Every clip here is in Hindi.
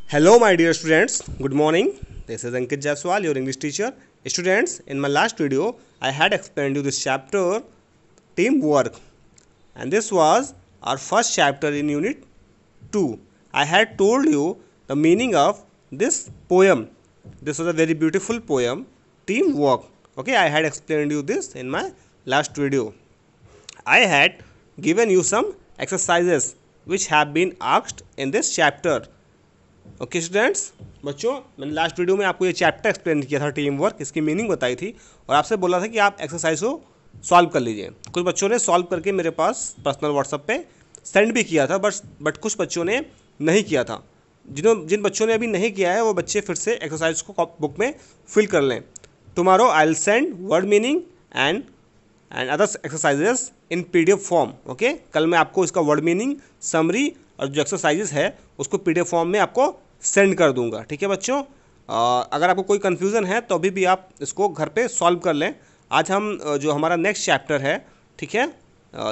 Hello, my dear students. Good morning. This is Ankit Jaiswal, your English teacher. Students, in my last video, I had explained you this chapter, teamwork, and this was our first chapter in Unit 2. I had told you the meaning of this poem. This was a very beautiful poem, teamwork. Okay, I had explained you this in my last video. I had given you some exercises which have been asked in this chapter. Okay students, बच्चों मैंने लास्ट वीडियो में आपको ये चैप्टर एक्सप्लेन किया था, टीम वर्क, इसकी मीनिंग बताई थी और आपसे बोला था कि आप एक्सरसाइज को सॉल्व कर लीजिए। कुछ बच्चों ने सॉल्व करके मेरे पास पर्सनल व्हाट्सएप पे सेंड भी किया था, बट कुछ बच्चों ने नहीं किया था। जिन बच्चों ने अभी नहीं किया है वो बच्चे फिर से एक्सरसाइज को बुक में फिल कर लें। Tomorrow I will send word meaning and other exercises in PDF form. Okay, कल मैं आपको इसका वर्ड मीनिंग, समरी और जो एक्सरसाइजेस है उसको PDF फॉर्म में आपको सेंड कर दूंगा। ठीक है बच्चों, अगर आपको कोई कन्फ्यूज़न है तो अभी भी आप इसको घर पे सॉल्व कर लें। आज हम जो हमारा नेक्स्ट चैप्टर है, ठीक है,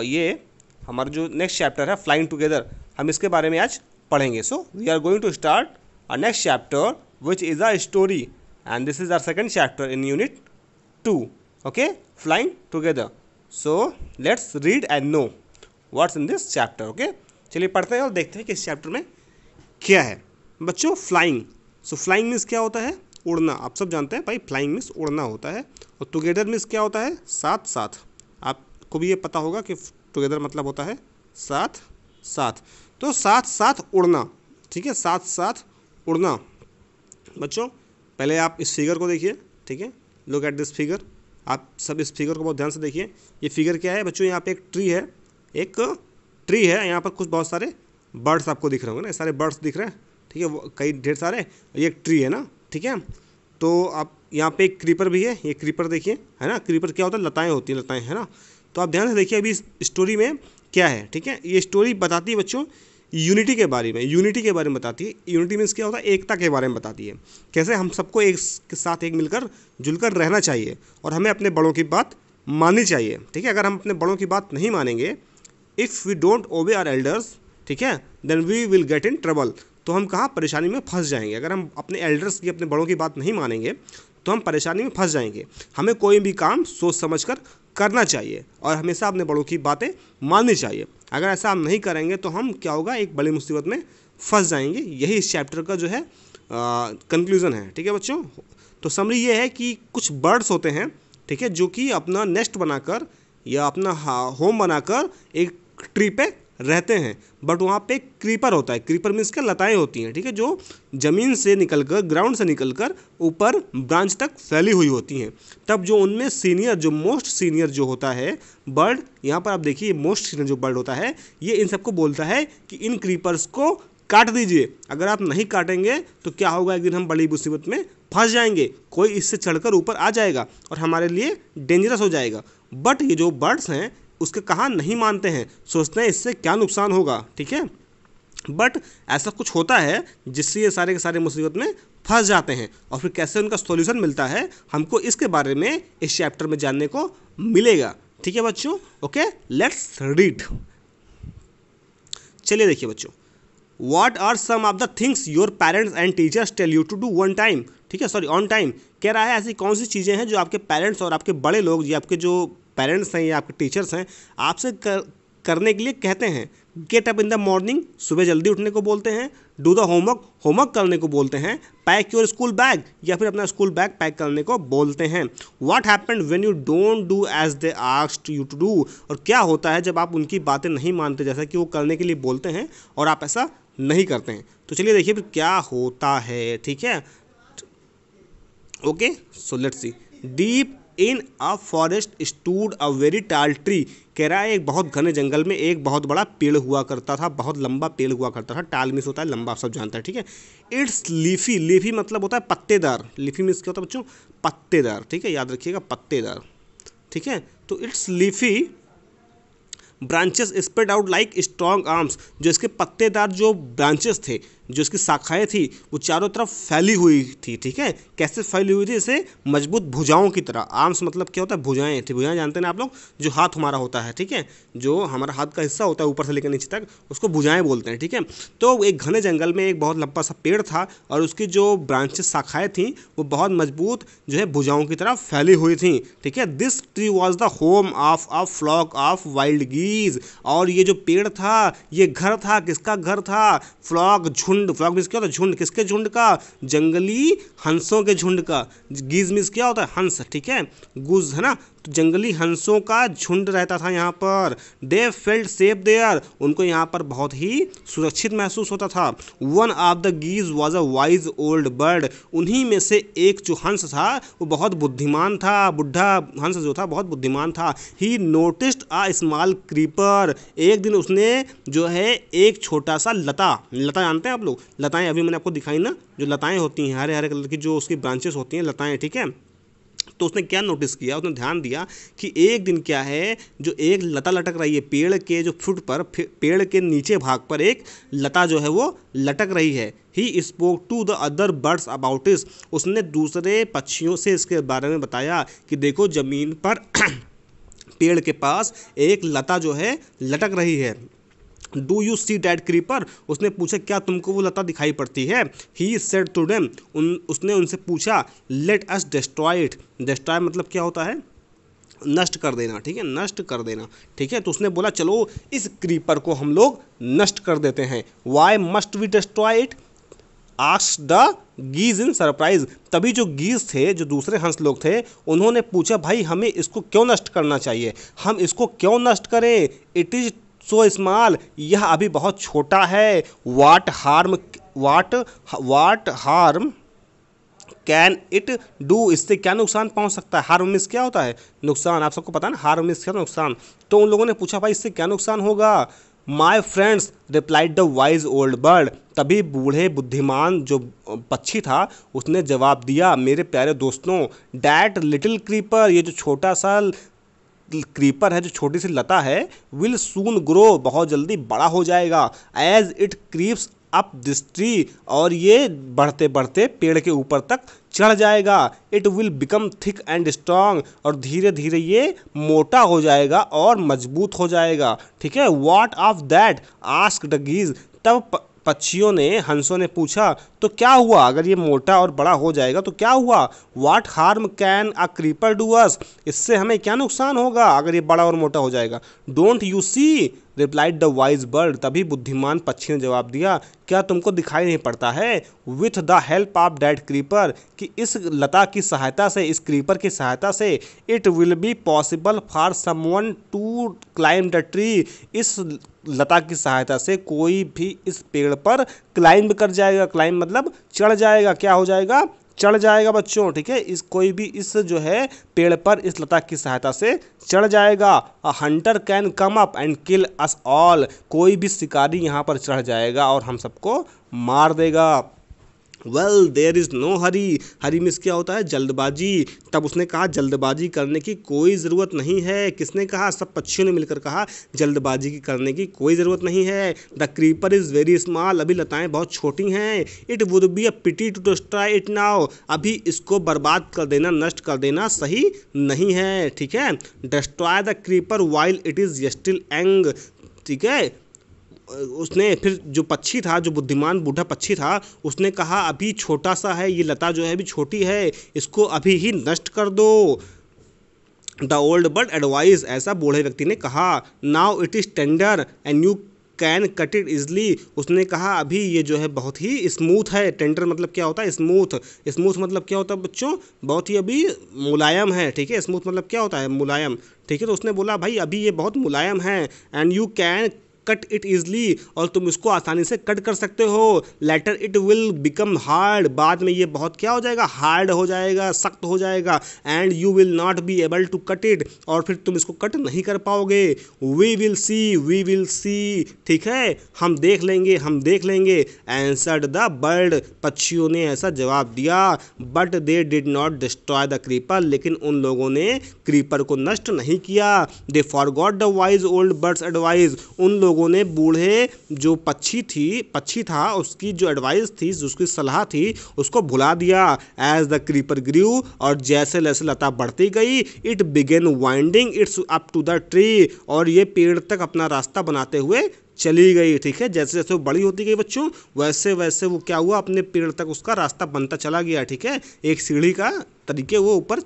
ये हमारा जो नेक्स्ट चैप्टर है फ्लाइंग टुगेदर, हम इसके बारे में आज पढ़ेंगे। So we are going to start a next chapter which is a story and this is our second chapter in unit 2। Okay, flying together. So let's read and know what's in this chapter. Okay, चलिए पढ़ते हैं और देखते हैं कि इस चैप्टर में क्या है। बच्चों, फ्लाइंग, सो फ्लाइंग मीन्स क्या होता है? उड़ना। आप सब जानते हैं भाई, फ्लाइंग मीन्स उड़ना होता है। और टुगेदर मीन्स क्या होता है? साथ साथ। आपको भी ये पता होगा कि टुगेदर मतलब होता है साथ साथ। तो साथ साथ उड़ना, ठीक है, साथ साथ उड़ना। बच्चों पहले आप इस फिगर को देखिए, ठीक है, लुक एट दिस फिगर। आप सब इस फिगर को बहुत ध्यान से देखिए। ये फिगर क्या है बच्चों? यहाँ पे एक ट्री है, यहाँ पर कुछ बहुत सारे बर्ड्स आपको दिख रहे होंगे ना, सारे बर्ड्स दिख रहे हैं, ठीक है, वो कई ढेर सारे। ये एक ट्री है ना, ठीक है। तो आप यहाँ पे एक क्रीपर भी है, ये क्रीपर देखिए, है ना। क्रीपर क्या होता है? लताएं होती हैं, लताएं, है ना। तो आप ध्यान से देखिए अभी इस स्टोरी में क्या है, ठीक है। ये स्टोरी बताती है बच्चों यूनिटी के बारे में बताती है। यूनिटी मीन्स क्या होता है? एकता के बारे में बताती है, कैसे हम सबको एक के साथ एक मिलकर जुलकर रहना चाहिए और हमें अपने बड़ों की बात माननी चाहिए, ठीक है। अगर हम अपने बड़ों की बात नहीं मानेंगे, if we don't obey our elders, ठीक है, then we will get in trouble. तो हम कहाँ? परेशानी में फंस जाएंगे। अगर हम अपने एल्डर्स की, अपने बड़ों की बात नहीं मानेंगे तो हम परेशानी में फंस जाएंगे। हमें कोई भी काम सोच समझ कर करना चाहिए और हमेशा अपने बड़ों की बातें माननी चाहिए। अगर ऐसा हम नहीं करेंगे तो हम क्या होगा? एक बड़ी मुसीबत में फंस जाएंगे। यही इस चैप्टर का जो है कंक्लूज़न है, ठीक है बच्चों। तो समरी ये है कि कुछ बर्ड्स होते हैं, ठीक है, जो कि अपना नेस्ट बनाकर या अपना होम बनाकर एक ट्री पे रहते हैं, बट वहाँ पे क्रीपर होता है। क्रीपर मीन्स क्या? लताएं होती हैं, ठीक है, जो ज़मीन से निकलकर, ग्राउंड से निकलकर ऊपर ब्रांच तक फैली हुई होती हैं। तब जो उनमें सीनियर, जो मोस्ट सीनियर जो होता है बर्ड, यहाँ पर आप देखिए मोस्ट सीनियर जो बर्ड होता है, ये इन सबको बोलता है कि इन क्रीपर्स को काट दीजिए। अगर आप नहीं काटेंगे तो क्या होगा? एक दिन हम बड़ी मुसीबत में फंस जाएंगे, कोई इससे चढ़कर ऊपर आ जाएगा और हमारे लिए डेंजरस हो जाएगा। बट ये जो बर्ड्स हैं उसके कहा नहीं मानते हैं, सोचते हैं इससे क्या नुकसान होगा, ठीक है। बट ऐसा कुछ होता है जिससे ये सारे के सारे मुसीबत में फंस जाते हैं और फिर कैसे उनका सॉल्यूशन मिलता है, हमको इसके बारे में इस चैप्टर में जानने को मिलेगा, ठीक है बच्चों। Okay, let's read. चलिए देखिए बच्चों, What are some of the things your parents and teachers tell you to do one time? ठीक है, सॉरी, ऑन टाइम। कह रहा है ऐसी कौन सी चीज़ें हैं जो आपके पेरेंट्स और आपके बड़े लोग, या आपके जो पेरेंट्स हैं या आपके टीचर्स हैं, आपसे करने के लिए कहते हैं। Get up in the morning, सुबह जल्दी उठने को बोलते हैं। डू द होमवर्क करने को बोलते हैं। पैक योर स्कूल बैग, या फिर अपना स्कूल बैग पैक करने को बोलते हैं। What happened when you don't do as they asked you to do, और क्या होता है जब आप उनकी बातें नहीं मानते, जैसा कि वो करने के लिए बोलते हैं और आप ऐसा नहीं करते हैं। तो चलिए देखिए फिर क्या होता है, ठीक है। Okay, so let's see. Deep in a forest stood a very टाल ट्री। कह रहा है एक बहुत घने जंगल में एक बहुत बड़ा पेड़ हुआ करता था, बहुत लंबा पेड़ हुआ करता था। टाल मीन्स होता है लंबा, आप सब जानते हैं, ठीक है। इट्स लीफी, लीफी मतलब होता है पत्तेदार। लीफी मीन्स क्या होता है बच्चों? पत्तेदार, ठीक है, याद रखिएगा, पत्तेदार, ठीक है। तो it's leafy branches spread out like strong arms, जो इसके पत्तेदार जो ब्रांचेस थे, जो इसकी शाखाएं थी वो चारों तरफ फैली हुई थी, ठीक है। कैसे फैली हुई थी? जैसे मजबूत भुजाओं की तरह। आर्म्स मतलब क्या होता है? भुजाएं थी। भुजाएं जानते हैं ना आप लोग, जो हाथ हमारा होता है, ठीक है, जो हमारा हाथ का हिस्सा होता है ऊपर से लेकर नीचे तक, उसको भुजाएं बोलते हैं, ठीक है। तो एक घने जंगल में एक बहुत लंबा सा पेड़ था और उसकी जो ब्रांचेस शाखाएं थी वो बहुत मजबूत जो है भुजाओं की तरह फैली हुई थी, ठीक है। This tree was the home of a flock of wild geese. और ये जो पेड़ था ये घर था, किसका घर था? फ्लॉक, झुंड। फ्लॉक मीन्स क्या होता है? झुंड। किसके झुंड का? जंगली हंसों के झुंड का। गीज मीन्स क्या होता है? हंस, ठीक है, गुज है ना। तो जंगली हंसों का झुंड रहता था यहाँ पर। दे फेल्ट सेफ देयर, उनको यहाँ पर बहुत ही सुरक्षित महसूस होता था। One of the geese was a wise old bird, उन्हीं में से एक जो हंस था वो बहुत बुद्धिमान था, बुढ़ा हंस जो था बहुत बुद्धिमान था। ही नोटिस्ड अ स्मॉल क्रीपर, एक दिन उसने जो है एक छोटा सा लता, लता जानते हैं आप लोग? लताएं अभी मैंने आपको दिखाई ना, जो लताएं होती हैं हरे हरे कलर की, जो उसकी ब्रांचेस होती हैं, लताएं, ठीक है। तो उसने क्या नोटिस किया? उसने ध्यान दिया कि एक दिन क्या है, जो एक लता लटक रही है पेड़ के जो फुट पर, पेड़ के नीचे भाग पर एक लता जो है वो लटक रही है। He spoke to the other birds about it, उसने दूसरे पक्षियों से इसके बारे में बताया कि देखो ज़मीन पर पेड़ के पास एक लता जो है लटक रही है। Do you see that creeper, उसने पूछा क्या तुमको वो लता दिखाई पड़ती है? ही सेड टू देम, उसने उनसे पूछा let us destroy it. Destroy मतलब क्या होता है? नष्ट कर देना, ठीक है, नष्ट कर देना, ठीक है। तो उसने बोला चलो इस क्रीपर को हम लोग नष्ट कर देते हैं। Y must we destroy it asked the geese in surprise. तभी जो गीज थे, जो दूसरे हंस लोग थे, उन्होंने पूछा भाई हमें इसको क्यों नष्ट करना चाहिए, हम इसको क्यों नष्ट करें? इट इज सो स्मॉल, यह अभी बहुत छोटा है। वाट हार्म कैन इट डू, इससे क्या नुकसान पहुंच सकता है? हार्म मीन्स क्या होता है? नुकसान। आप सबको पता है ना, हार्म मीन्स क्या? नुकसान। तो उन लोगों ने पूछा भाई इससे क्या नुकसान होगा? My friends replied the wise old bird, तभी बूढ़े बुद्धिमान जो पक्षी था उसने जवाब दिया, मेरे प्यारे दोस्तों, डैट लिटिल क्रीपर, ये जो छोटा सा क्रीपर है, जो छोटी सी लता है, विल सून ग्रो, बहुत जल्दी बड़ा हो जाएगा। As it creeps up this tree, और ये बढ़ते बढ़ते पेड़ के ऊपर तक चढ़ जाएगा। It will become thick and strong, और धीरे धीरे ये मोटा हो जाएगा और मजबूत हो जाएगा, ठीक है। What of that asked the geese, तब पक्षियों ने, हंसों ने पूछा तो क्या हुआ अगर ये मोटा और बड़ा हो जाएगा तो क्या हुआ? What harm can a creeper do us, इससे हमें क्या नुकसान होगा अगर ये बड़ा और मोटा हो जाएगा? Don't you see replied the wise bird, तभी बुद्धिमान पक्षी ने जवाब दिया, क्या तुमको दिखाई नहीं पड़ता है? With the help of that creeper, कि इस लता की सहायता से, इस क्रीपर की सहायता से, it will be possible for someone to climb the tree, इस लता की सहायता से कोई भी इस पेड़ पर क्लाइंब कर जाएगा। क्लाइंब मतलब चढ़ जाएगा। क्या हो जाएगा? चढ़ जाएगा बच्चों, ठीक है। इस कोई भी इस जो है पेड़ पर इस लता की सहायता से चढ़ जाएगा। अ Hunter can come up and kill us all, कोई भी शिकारी यहाँ पर चढ़ जाएगा और हम सबको मार देगा। Well there is no hurry, hurry means क्या होता है? जल्दबाजी। तब उसने कहा जल्दबाजी करने की कोई ज़रूरत नहीं है। किसने कहा? सब पक्षियों ने मिलकर कहा जल्दबाजी की करने की कोई ज़रूरत नहीं है। The creeper is very small, अभी लताएं बहुत छोटी हैं। It would be a pity to destroy it now, अभी इसको बर्बाद कर देना, नष्ट कर देना सही नहीं है, ठीक है। Destroy the creeper while it is still young, ठीक है। उसने फिर जो पक्षी था, जो बुद्धिमान बूढ़ा पक्षी था, उसने कहा अभी छोटा सा है, ये लता जो है अभी छोटी है, इसको अभी ही नष्ट कर दो। द ओल्ड बर्ड एडवाइस, ऐसा बूढ़े व्यक्ति ने कहा। Now it is tender and you can cut it easily, उसने कहा अभी ये जो है बहुत ही स्मूथ है। टेंडर मतलब क्या होता है? स्मूथ। स्मूथ मतलब क्या होता है बच्चों? बहुत ही अभी मुलायम है, ठीक है। स्मूथ मतलब क्या होता है? मुलायम, ठीक है। तो उसने बोला भाई अभी ये बहुत मुलायम है। And you can cut it easily, और तुम इसको आसानी से कट कर सकते हो। Later it will become hard, बाद में ये बहुत क्या हो जाएगा? हार्ड हो जाएगा, सख्त हो जाएगा। And you will not be able to cut it, और फिर तुम इसको कट नहीं कर पाओगे। वी विल सी, ठीक है, हम देख लेंगे, हम देख लेंगे। एंसर्ड द बर्ड, पक्षियों ने ऐसा जवाब दिया। But they did not destroy the creeper, लेकिन उन लोगों ने क्रीपर को नष्ट नहीं किया। They forgot the wise old birds' advice, उन लोगों लोगों ने बूढ़े जो पक्षी था उसकी जो एडवाइस थी, उसकी सलाह थी, उसको भुला दिया। एज द क्रीपर ग्रू, और जैसे जैसे लता बढ़ती गई, it began winding its up to the tree, और ये पेड़ तक अपना रास्ता बनाते हुए चली गई। ठीक है, जैसे जैसे वो बड़ी होती गई बच्चों, वैसे वैसे वो क्या हुआ, अपने पेड़ तक उसका रास्ता बनता चला गया। ठीक है, एक सीढ़ी का तरीके वो ऊपर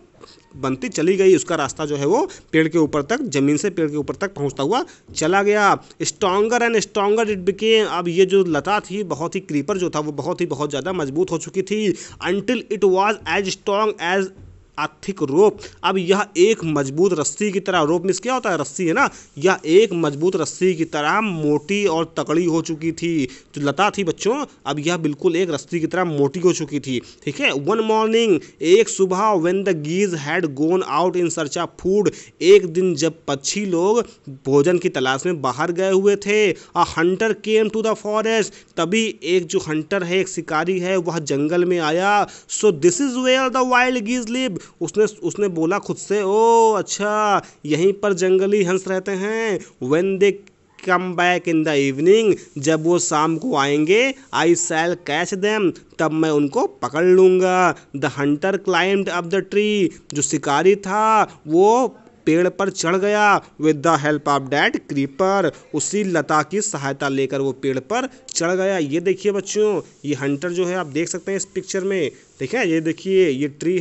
बनती चली गई, उसका रास्ता जो है वो पेड़ के ऊपर तक, जमीन से पेड़ के ऊपर तक पहुंचता हुआ चला गया। Stronger and stronger it became, अब ये जो लता थी, बहुत ही क्रीपर जो था वो बहुत ज़्यादा मजबूत हो चुकी थी। Until it was as strong as a thick rope, अब यह एक मजबूत रस्सी की तरह, रोप मीन्स क्या होता है, रस्सी है ना, यह एक मजबूत रस्सी की तरह मोटी और तकड़ी हो चुकी थी। जो लता थी बच्चों, अब यह बिल्कुल एक रस्सी की तरह मोटी हो चुकी थी। ठीक है, वन मॉर्निंग, एक सुबह, when the geese had gone out in search of food, एक दिन जब पक्षी लोग भोजन की तलाश में बाहर गए हुए थे, a hunter came to the forest, तभी एक जो हंटर है, एक शिकारी है, वह जंगल में आया। So this is where the wild geese live, उसने बोला खुद से, ओ अच्छा, यहीं पर जंगली हंस रहते हैं। When they come back in the evening, जब वो शाम को आएंगे, आई शैल कैच देम, तब मैं उनको पकड़ लूँगा। The Hunter climbed up the tree, जो शिकारी था वो पेड़ पर चढ़ गया। With the help of that creeper, उसी लता की सहायता लेकर वो पेड़ पर चढ़ गया। ये देखिए बच्चों, ये हंटर जो है आप देख सकते हैं इस पिक्चर में, ठीक है, ये देखिए ये ट्री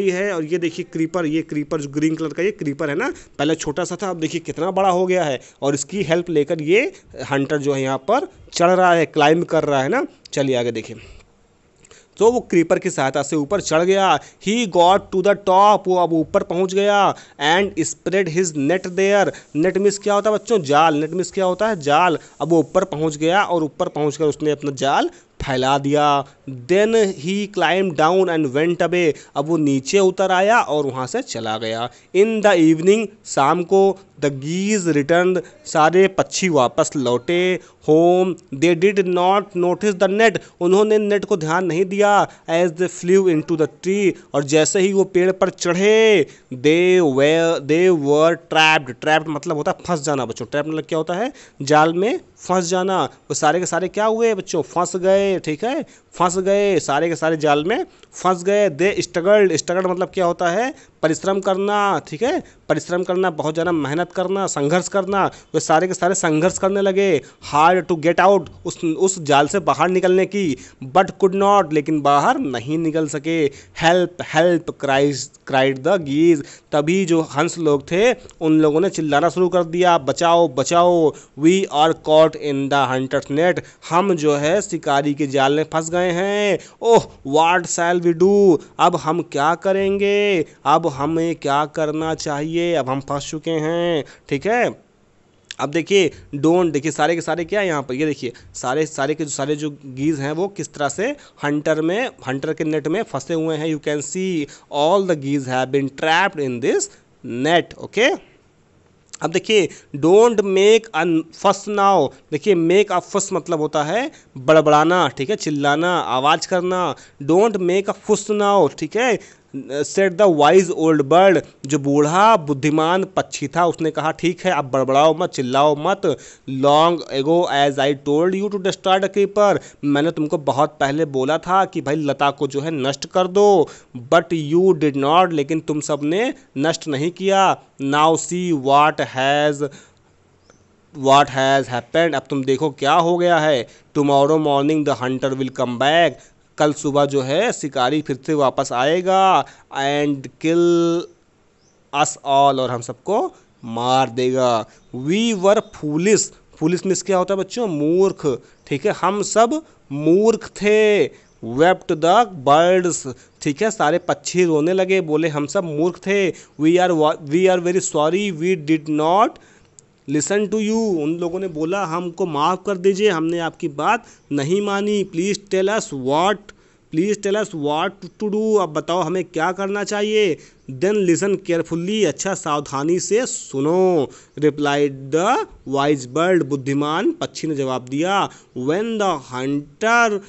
है, और ये देखिए क्रीपर, ये क्रीपर जो ग्रीन कलर का ये क्रीपर है ना, पहले छोटा सा था, अब देखिए कितना बड़ा हो गया है, और इसकी हेल्प लेकर ये हंटर जो है यहाँ पर चढ़ रहा है, क्लाइंब कर रहा है ना। चलिए आगे देखिए, तो वो क्रीपर की सहायता से ऊपर चढ़ गया। He got to the top, वो अब ऊपर पहुंच गया। And spread his net there, net means क्या होता है बच्चों, जाल, नेट मीन्स क्या होता है, जाल। अब वो ऊपर पहुंच गया, और ऊपर पहुंचकर उसने अपना जाल फैला दिया। Then he climbed down and went away, अब वो नीचे उतर आया और वहाँ से चला गया। इन द इवनिंग, शाम को, द गीज रिटर्न, सारे पक्षी वापस लौटे home. They did not notice the net, उन्होंने नेट को ध्यान नहीं दिया। As they flew into the tree, और जैसे ही वो पेड़ पर चढ़े, दे वर ट्रैप्ड, ट्रैप्ड मतलब होता है फंस जाना बच्चों, ट्रैप मतलब क्या होता है, जाल में फंस जाना। वो सारे के सारे क्या हुए बच्चों, फंस गए। ठीक है, फंस गए, सारे के सारे जाल में फंस गए। दे स्ट्रगल्ड, स्ट्रगल्ड मतलब क्या होता है, परिश्रम करना। ठीक है, परिश्रम करना, बहुत ज़्यादा मेहनत करना, संघर्ष करना। वे सारे के सारे संघर्ष करने लगे। हार्ड टू गेट आउट, उस जाल से बाहर निकलने की। बट कुड नॉट, लेकिन बाहर नहीं निकल सके। हेल्प हेल्प क्राइड द गीज, तभी जो हंस लोग थे उन लोगों ने चिल्लाना शुरू कर दिया, बचाओ बचाओ, we are caught in the hunter's net, हम जो है शिकारी के जाल में फंस गए हैं। Oh what shall we do, अब हम क्या करेंगे, अब हमें क्या करना चाहिए, अब हम फंस चुके हैं। ठीक है, अब देखिए डोंट, देखिए सारे के सारे क्या है यहाँ पर, ये देखिए सारे जो गीज हैं वो किस तरह से हंटर के नेट में फंसे हुए हैं। You can see all the geese have been trapped in this net. Okay, अब देखिए डोंट मेक अ फस नाउ, देखिए मेक अ फस मतलब होता है बड़बड़ाना, ठीक है, चिल्लाना, आवाज़ करना। डोंट मेक अ फुस नाउ, ठीक है, set the wise old bird, जो बूढ़ा बुद्धिमान पक्षी था उसने कहा ठीक है, अब बड़बड़ाओ मत, चिल्लाओ मत। Long ago as I told you to destroy the creeper, मैंने तुमको बहुत पहले बोला था कि भाई लता को जो है नष्ट कर दो। बट यू डिड नॉट, लेकिन तुम सब ने नष्ट नहीं किया। Now see what has happened, अब तुम देखो क्या हो गया है। Tomorrow morning the Hunter will come back, कल सुबह जो है शिकारी फिर से वापस आएगा। एंड किल अस ऑल, और हम सबको मार देगा। We were foolish, foolish means क्या होता है बच्चों, मूर्ख। ठीक है, हम सब मूर्ख थे। वेप्ट द बर्ड्स, ठीक है, सारे पक्षी रोने लगे, बोले हम सब मूर्ख थे। We are very sorry we did not listen to you, उन लोगों ने बोला हमको माफ़ कर दीजिए, हमने आपकी बात नहीं मानी। Please tell us what to do, अब बताओ हमें क्या करना चाहिए। देन लिसन केयरफुल्ली, अच्छा सावधानी से सुनो। रिप्लाइड द वाइज बर्ड, बुद्धिमान पक्षी ने जवाब दिया। When the hunter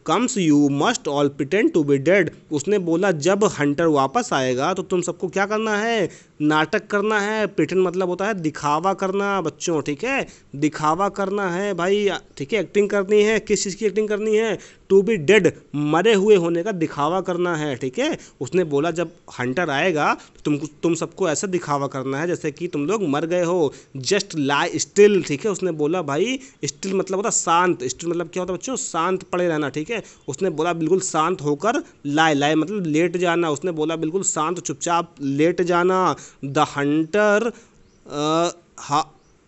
comes you must all pretend to be dead. उसने बोला जब हंटर वापस आएगा तो तुम सबको क्या करना है, नाटक करना है। प्रिटेंड मतलब होता है दिखावा करना बच्चों, ठीक है, दिखावा करना है भाई, ठीक है, एक्टिंग करनी है। किस चीज़ की एक्टिंग करनी है, टू बी डेड, मरे हुए होने का दिखावा करना है, ठीक है। उसने बोला जब हंटर आएगा तो तुम सबको ऐसा दिखावा करना है जैसे कि तुम लोग मर गए हो। जस्ट लाई स्टिल, ठीक है। उसने बोला भाई स्टिल मतलब होता शांत, स्टिल मतलब क्या होता है बच्चों, शांत पड़े रहना, ठीक है। उसने बोला बिल्कुल शांत होकर लाई, लाई मतलब लेट जाना। उसने बोला बिल्कुल शांत चुपचाप लेट जाना। The Hunter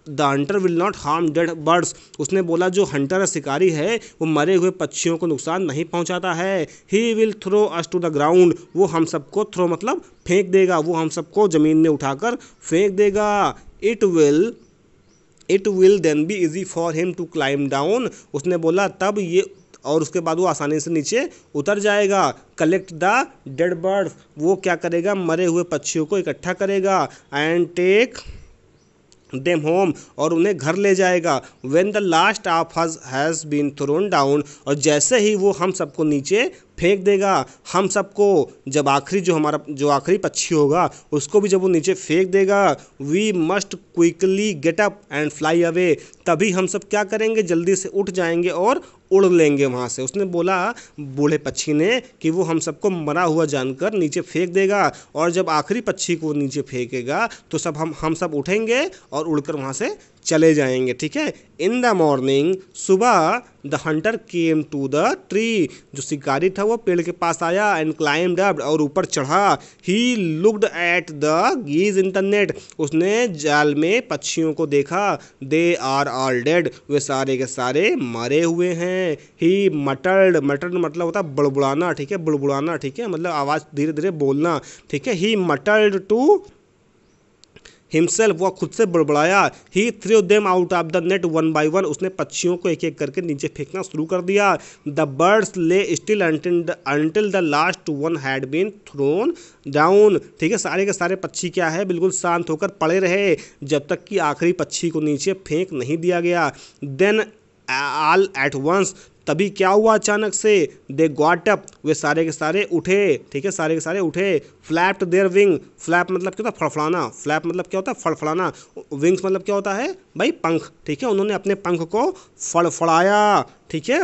the Hunter will not harm dead birds. उसने बोला जो हंटर है, शिकारी है, वो मरे हुए पक्षियों को नुकसान नहीं पहुंचाता है। He will throw us to the ground, वो हम सबको, थ्रो मतलब फेंक देगा, वो हम सबको ज़मीन में उठाकर फेंक देगा। It will then be easy for him to climb down. उसने बोला तब ये, और उसके बाद वो आसानी से नीचे उतर जाएगा। कलेक्ट द डेड बर्ड्स, वो क्या करेगा, मरे हुए पक्षियों को इकट्ठा करेगा। एंड टेक देम होम, और उन्हें घर ले जाएगा। When the last of us has been thrown down, और जैसे ही वो हम सबको नीचे फेंक देगा, हम सबको, जब आखिरी जो आखिरी पक्षी होगा उसको भी जब वो नीचे फेंक देगा, we must quickly get up and fly away, तभी हम सब क्या करेंगे, जल्दी से उठ जाएंगे और उड़ लेंगे वहाँ से। उसने बोला बूढ़े पक्षी ने कि वो हम सबको मरा हुआ जानकर नीचे फेंक देगा, और जब आखिरी पक्षी को नीचे फेंकेगा तो हम सब उठेंगे और उड़कर वहाँ से चले जाएंगे, ठीक है। इन द मॉर्निंग, सुबह, the hunter came to the tree, जो शिकारी था वो पेड़ के पास आया। एंड क्लाइम्ड अप, और ऊपर चढ़ा। He looked at the geese in the net, उसने जाल में पक्षियों को देखा। दे आर ऑल डेड, वे सारे के सारे मरे हुए हैं। ही मटर्ड, मटर्ड मतलब होता है बुड़बुड़ाना, ठीक है, बुड़बुड़ाना, ठीक है, मतलब आवाज़ धीरे धीरे बोलना, ठीक है। ही मटर्ड टू हिमसेल्फ, वह खुद से बड़बड़ाया। He threw them out of the net one by one, उसने पक्षियों को एक एक करके नीचे फेंकना शुरू कर दिया। The birds lay still until the last one had been thrown down, ठीक है। सारे के सारे पक्षी क्या है, बिल्कुल शांत होकर पड़े रहे जब तक कि आखिरी पक्षी को नीचे फेंक नहीं दिया गया। देन ऑल एट वंस, तभी क्या हुआ अचानक से, दे गॉट अप, वे सारे के सारे उठे, ठीक है, सारे के सारे उठे। फ्लैप्ड देयर विंग, फ्लैप मतलब क्या होता है, फड़फड़ाना, फ्लैप मतलब क्या होता है, फड़फड़ाना। विंग्स मतलब क्या होता है भाई, पंख, ठीक है। उन्होंने अपने पंख को फड़फड़ाया, ठीक है।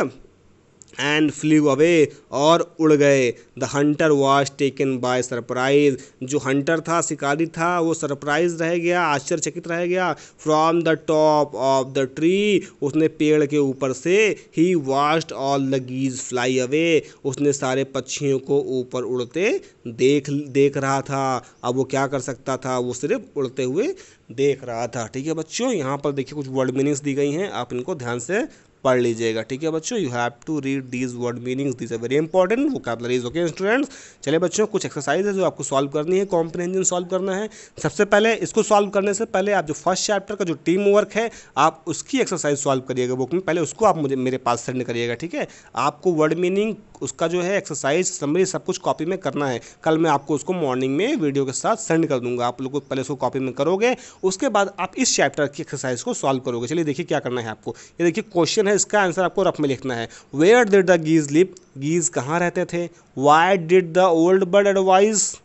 एंड फ्लू अवे, और उड़ गए। The Hunter was taken by surprise, जो हंटर था, शिकारी था, वो सरप्राइज रह गया, आश्चर्यचकित रह गया। From the top of the tree, उसने पेड़ के ऊपर से, he watched all the geese fly away, उसने सारे पक्षियों को ऊपर उड़ते देख रहा था। अब वो क्या कर सकता था, वो सिर्फ उड़ते हुए देख रहा था, ठीक है बच्चों। यहाँ पर देखिए कुछ वर्ड मीनिंग्स दी गई हैं, आप इनको ध्यान से पढ़ लीजिएगा, ठीक है बच्चों। You have to read these word meanings, these are very important vocabularies, okay students. चलिए बच्चों, कुछ एक्सरसाइज है जो आपको सॉल्व करनी है, कॉम्प्रिहेंजन सॉल्व करना है। सबसे पहले इसको सॉल्व करने से पहले आप जो फर्स्ट चैप्टर का जो टीम वर्क है, आप उसकी एक्सरसाइज सॉल्व करिएगा बुक में, पहले उसको आप मेरे पास सेंड करिएगा, ठीक है। आपको वर्ड मीनिंग, उसका जो है एक्सरसाइज, समरी, सब कुछ कॉपी में करना है। कल मैं आपको उसको मॉर्निंग में वीडियो के साथ सेंड कर दूंगा, आप लोग पहले उसको कॉपी में करोगे, उसके बाद आप इस चैप्टर की एक्सरसाइज को सॉल्व करोगे। चलिए देखिए क्या करना है आपको। ये देखिए क्वेश्चन है, इसका आंसर आपको रफ में लिखना है। Where did the geese live, geese कहाँ रहते थे। Why did the old bird advise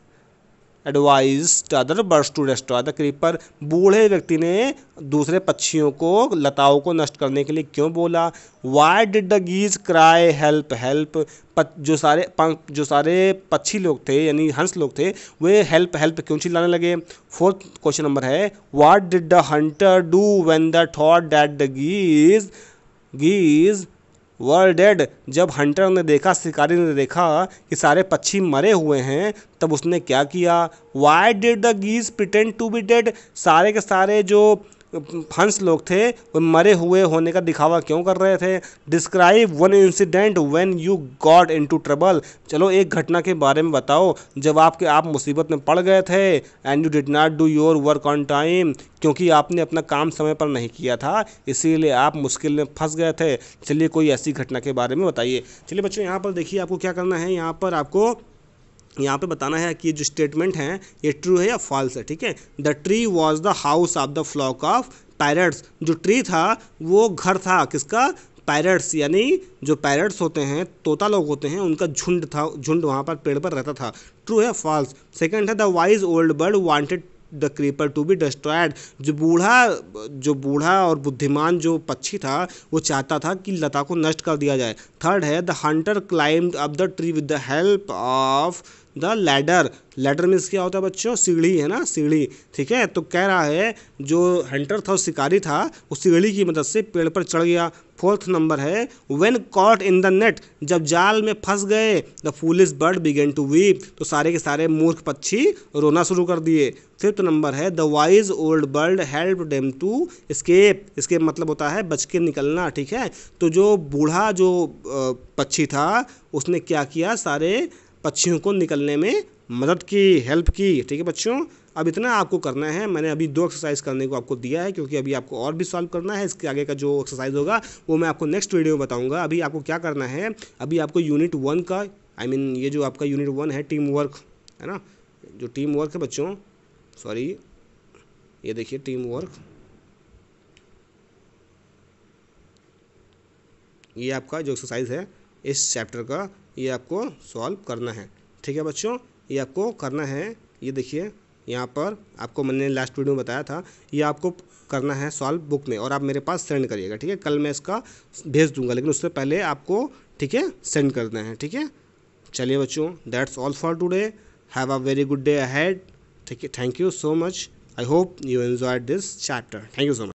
other birds to destroy the creeper, बूढ़े व्यक्ति ने दूसरे पक्षियों को, लताओं को नष्ट करने के लिए क्यों बोला। Why did the geese cry help help, जो सारे पक्षी लोग थे, यानी हंस लोग थे, वे हेल्प हेल्प क्यों चिल्लाने लगे। फोर्थ क्वेश्चन नंबर है, what did the hunter do when the thought that the geese were dead, जब हंटर ने देखा, शिकारी ने देखा कि सारे पक्षी मरे हुए हैं, तब उसने क्या किया। Why did the geese pretend to be dead, सारे के सारे जो हंस लोग थे वो मरे हुए होने का दिखावा क्यों कर रहे थे। Describe one incident when you got into trouble, चलो एक घटना के बारे में बताओ जब आप मुसीबत में पड़ गए थे। And you did not do your work on time, क्योंकि आपने अपना काम समय पर नहीं किया था, इसीलिए आप मुश्किल में फंस गए थे। चलिए कोई ऐसी घटना के बारे में बताइए। चलिए बच्चों, यहाँ पर देखिए आपको क्या करना है, यहाँ पर आपको यहाँ पे बताना है कि जो स्टेटमेंट हैं ये ट्रू है या फॉल्स है, ठीक है। The tree was the house of the flock of parrots, जो ट्री था वो घर था किसका, पैरट्स, यानी जो पैरट्स होते हैं, तोता लोग होते हैं, उनका झुंड था, झुंड वहाँ पर पेड़ पर रहता था। ट्रू है फॉल्स? सेकंड है the wise old bird wanted the creeper to be destroyed. जो बूढ़ा और बुद्धिमान जो पक्षी था वो चाहता था कि लता को नष्ट कर दिया जाए। थर्ड है the Hunter climbed up the tree with the help of the ladder. Ladder means क्या होता है बच्चों? सीढ़ी है ना, सीढ़ी। ठीक है, तो कह रहा है जो हंटर था, शिकारी था, वो सीढ़ी की मदद से पेड़ पर चढ़ गया। फोर्थ नंबर है when caught in the net. जब जाल में फंस गए the foolish bird began to weep. तो सारे के सारे मूर्ख पक्षी रोना शुरू कर दिए। फिफ्थ नंबर है the wise old bird help them to escape. Escape मतलब होता है बच के निकलना। ठीक है, तो जो बूढ़ा जो पक्षी था उसने क्या किया, सारे पक्षियों को निकलने में मदद की, हेल्प की। ठीक है बच्चों, अब इतना आपको करना है। मैंने अभी 2 एक्सरसाइज करने को आपको दिया है, क्योंकि अभी आपको और भी सॉल्व करना है। इसके आगे का जो एक्सरसाइज होगा वो मैं आपको नेक्स्ट वीडियो में बताऊंगा। अभी आपको क्या करना है, अभी आपको यूनिट 1 का ये जो आपका यूनिट 1 है टीम वर्क, है ना, जो टीम वर्क है बच्चों, सॉरी ये देखिए टीम वर्क, ये आपका जो एक्सरसाइज है इस चैप्टर का, ये आपको सॉल्व करना है। ठीक है बच्चों, ये आपको करना है। ये देखिए यहाँ पर आपको मैंने लास्ट वीडियो में बताया था, ये आपको करना है सॉल्व बुक में, और आप मेरे पास सेंड करिएगा। ठीक है, कल मैं इसका भेज दूंगा, लेकिन उससे पहले आपको, ठीक है, सेंड करना है। ठीक है, चलिए बच्चों, that's all for today. Have a very good day ahead. ठीक है, thank you so much. I hope you enjoyed this chapter. Thank you so much.